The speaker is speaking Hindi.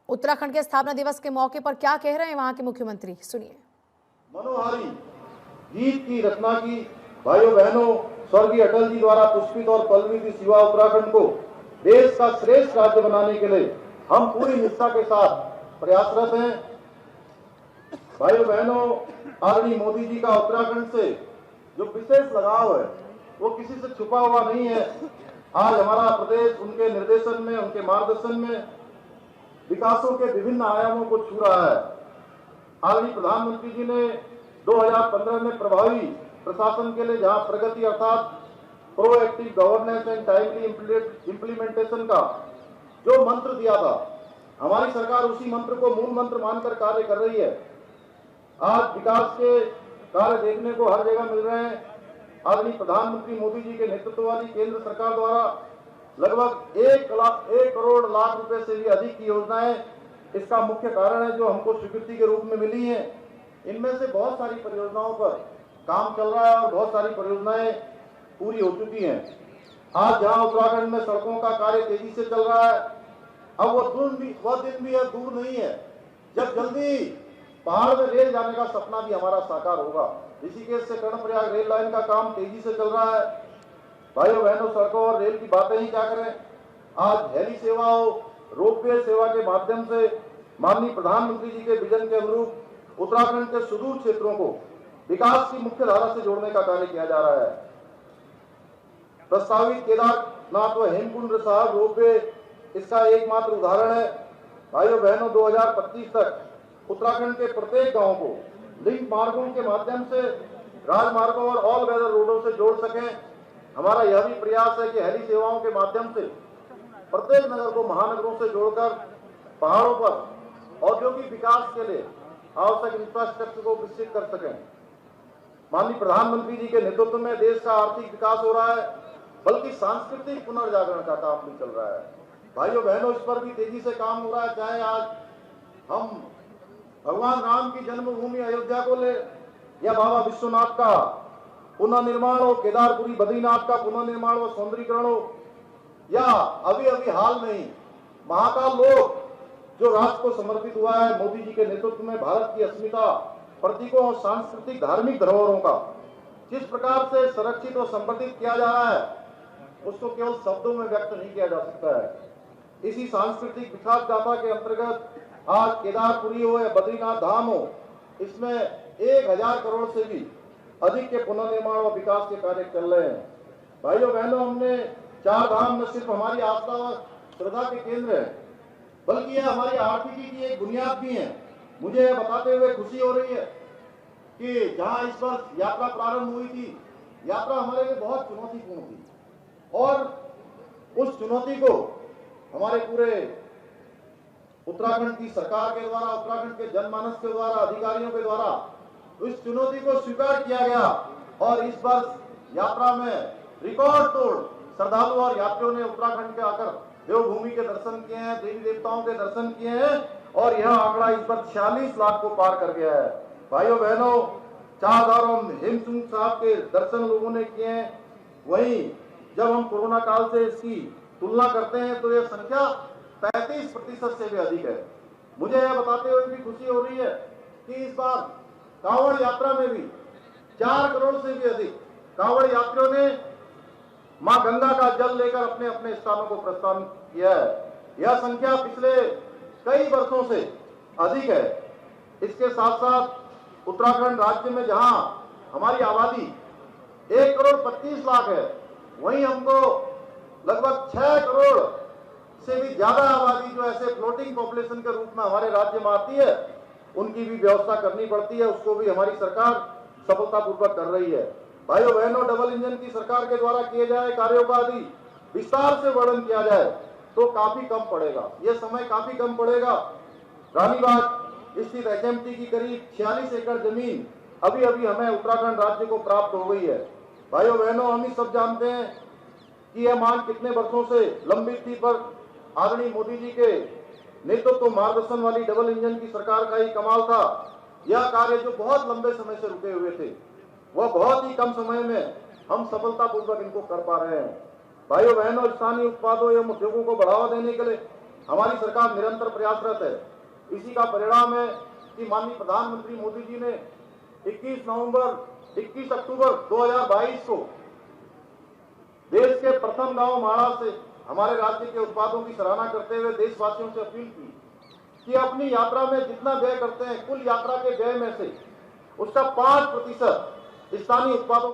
उत्तराखंड के स्थापना दिवस के मौके पर क्या कह रहे हैं वहां के मुख्यमंत्री, सुनिए। मनोहारी गीत की रचना की भाइयों बहनों, स्वर्गीय अटल जी द्वारा पुष्पित और पल्लवित इस युवा उत्तराखंड को देश का श्रेष्ठ राज्य बनाने के लिए हम पूरी निष्ठा के साथ प्रयासरत हैं। भाइयों बहनों, आदरणीय मोदी जी का उत्तराखंड से जो विशेष लगाव है वो किसी से छुपा हुआ नहीं है। आज हमारा प्रदेश उनके निर्देशन में, उनके मार्गदर्शन में विकासों के विभिन्न आयामों को छू रहा है। आदरणीय प्रधानमंत्री जी ने 2015 में प्रभावी प्रशासन के लिए जहां प्रगति अर्थात proactive governance and timely implementation का जो मंत्र दिया था, हमारी सरकार उसी मंत्र को मूल मंत्र मानकर कार्य कर रही है। आज विकास के कार्य देखने को हर जगह मिल रहे हैं। आदरणीय प्रधानमंत्री मोदी जी के नेतृत्व वाली केंद्र सरकार द्वारा लगभग 1 करोड़ लाख रुपए से भी अधिक की योजनाएं इसका मुख्य कारण है जो हमको स्वीकृति के रूप में मिली है। इनमें से बहुत सारी परियोजनाओं पर काम चल रहा है और बहुत सारी परियोजनाएं पूरी हो चुकी हैं। आज जहां उत्तराखंड में सड़कों का कार्य तेजी से चल रहा है, अब वह दिन भी दूर नहीं है जब जल्दी पहाड़ में रेल जाने का सपना भी हमारा साकार होगा। ऋषिकेश से कर्णप्रयाग रेल लाइन का काम तेजी से चल रहा है। भाइयों बहनों, सड़कों और रेल की बातें ही क्या करें, आज हेली सेवाओं, रोपवे सेवा के माध्यम से माननीय प्रधानमंत्री जी के विजन के अनुरूप उत्तराखंड के सुदूर क्षेत्रों को विकास की मुख्य धारा से जोड़ने का कार्य किया जा रहा है। प्रस्तावित केदारनाथ व हेमकुंड साहब रोपवे इसका एकमात्र उदाहरण है। भाइयों बहनों, 2025 तक उत्तराखंड के प्रत्येक गांव को लिंक मार्गों के माध्यम से राजमार्गों और ऑल वेदर रोडों से जोड़ सकें। हमारा यह भी प्रयास है कि हेली सेवाओं के माध्यम से प्रत्येक नगर को महानगरों से जोड़कर पहाड़ों पर औद्योगिक विकास के लिए आवश्यक इंफ्रास्ट्रक्चर को विकसित कर सकें। माननीय प्रधानमंत्री जी के नेतृत्व में देश का आर्थिक विकास हो रहा है, बल्कि सांस्कृतिक पुनर्जागरण का काम भी चल रहा है। भाइयों बहनों, इस पर भी तेजी से काम हो रहा है। चाहे आज हम भगवान राम की जन्मभूमि अयोध्या को ले, या बाबा विश्वनाथ का पुनर्निर्माण हो, केदारपुरी बद्रीनाथ का पुनर्निर्माण व सौंदर्यीकरण हो, या अभी हाल में ही महाकाल लोक जो राष्ट्र को समर्पित हुआ है मोदी जी के नेतृत्व में, भारत की अस्मिता, प्रतीकों और सांस्कृतिक धार्मिक धरोहरों का जिस प्रकार से संरक्षित और संवर्धित किया जा रहा है उसको केवल शब्दों में व्यक्त नहीं किया जा सकता है। इसी सांस्कृतिक विकास गाथा के अंतर्गत आज केदारपुरी हो या बद्रीनाथ धाम हो, इसमें 1000 करोड़ से भी अधिक के पुनर्निर्माण और विकास के कार्य चल रहे हैं। भाइयों बहनों, हमने 4 धाम न सिर्फ हमारी आस्था और श्रद्धा के केंद्र है, बल्कि यह हमारी आर्थिकी की एक बुनियाद भी है। मुझे यह बताते हुए खुशी हो रही है कि जहां इस वर्ष यात्रा प्रारंभ हुई थी, यात्रा हमारे लिए बहुत चुनौतीपूर्ण थी और उस चुनौती को हमारे पूरे उत्तराखंड की सरकार के द्वारा, उत्तराखंड के जनमानस के द्वारा, अधिकारियों के द्वारा इस चुनौती को स्वीकार किया गया और इस वर्ष यात्रा में रिकॉर्ड तोड़ श्रद्धालु और यात्रियों ने उत्तराखंड के आकर देवभूमि के दर्शन किए हैं, देवी देवताओं के दर्शन किए हैं और यह आंकड़ा इस बार 46 लाख को पार कर गया है। भाइयों बहनों, 4000 हेमकुंड साहब के दर्शन लोगों ने किए हैं। वहीं जब हम कोरोना काल से इसकी तुलना करते हैं तो यह संख्या 35% से भी अधिक है। मुझे यह बताते हुए भी खुशी हो रही है कि इस बार कांवड़ यात्रा में भी 4 करोड़ से भी अधिक कांवड़ यात्रियों ने मां गंगा का जल लेकर अपने अपने स्थानों को प्रस्थान किया है। यह संख्या पिछले कई वर्षों से अधिक है। इसके साथ साथ उत्तराखंड राज्य में जहां हमारी आबादी 1 करोड़ 25 लाख है, वहीं हमको लगभग 6 करोड़ से भी ज्यादा आबादी जो ऐसे फ्लोटिंग पॉपुलेशन के रूप में हमारे राज्य में आती है, उनकी भी व्यवस्था करनी पड़ती है। उसको भी हमारी सरकार सफलतापूर्वक कर रही है। भाइयों बहनों, डबल इंजन की सरकार के द्वारा किए जाए कार्यों का यदि विस्तार से वर्णन किया जाए तो काफी कम पड़ेगा, ये समय काफी कम पड़ेगा। रानीबाग स्थित एचएमटी की करीब 46 एकड़ जमीन अभी हमें उत्तराखंड राज्य को प्राप्त हो गई है। भाइयों बहनों, हम ही सब जानते हैं कि यह मांग कितने वर्षों से लंबित थी, पर आदरणीय मोदी जी के नेतृत्व मार्गदर्शन वाली डबल इंजन की सरकार का ही कमाल था। यह कार्य जो बहुत लंबे समय से रुके हुए थे, वह बहुत ही कम समय में हम सफलतापूर्वक इनको कर पा रहे हैं। भाइयों बहनों, स्थानीय उत्पादों एवं उद्योगों को बढ़ावा देने के लिए हमारी सरकार निरंतर प्रयासरत है। इसी का परिणाम है कि माननीय प्रधानमंत्री मोदी जी ने 21 अक्टूबर 2022 को देश के प्रथम गांव माणा से हमारे राज्य के उत्पादों की सराहना करते हुए देशवासियों से अपील की कि अपनी यात्रा में जितना व्यय करते हैं, कुल यात्रा के व्यय में से उसका 5% स्थानीय उत्पादों